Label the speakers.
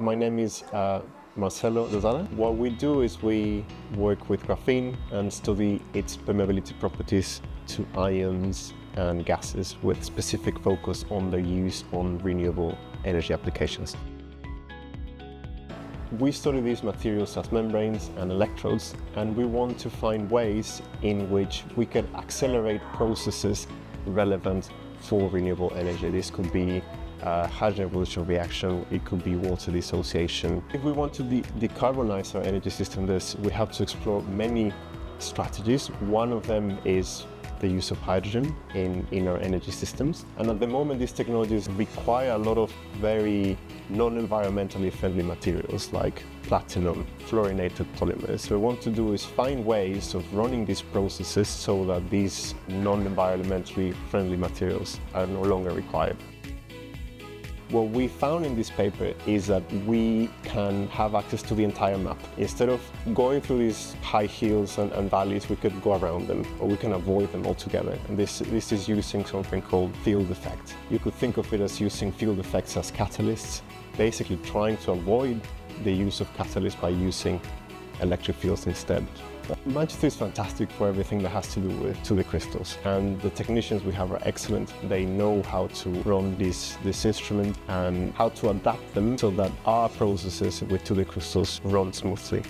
Speaker 1: My name is Marcelo Lozada. What we do is we work with graphene and study its permeability properties to ions and gases with specific focus on their use on renewable energy applications. We study these materials as membranes and electrodes, and we want to find ways in which we can accelerate processes relevant for renewable energy. This could be hydrogen evolution reaction, it could be water dissociation. If we want to decarbonize our energy system, we have to explore many strategies. One of them is the use of hydrogen in our energy systems. And at the moment, these technologies require a lot of very non-environmentally friendly materials like platinum, fluorinated polymers. So what we want to do is find ways of running these processes so that these non-environmentally friendly materials are no longer required. What we found in this paper is that we can have access to the entire map. Instead of going through these high hills and valleys, we could go around them, or we can avoid them altogether. And this is using something called field effect. You could think of it as using field effects as catalysts, basically trying to avoid the use of catalysts by using electric fields instead. Manchester is fantastic for everything that has to do with 2D crystals, and the technicians we have are excellent. They know how to run this instrument and how to adapt them so that our processes with 2D crystals run smoothly.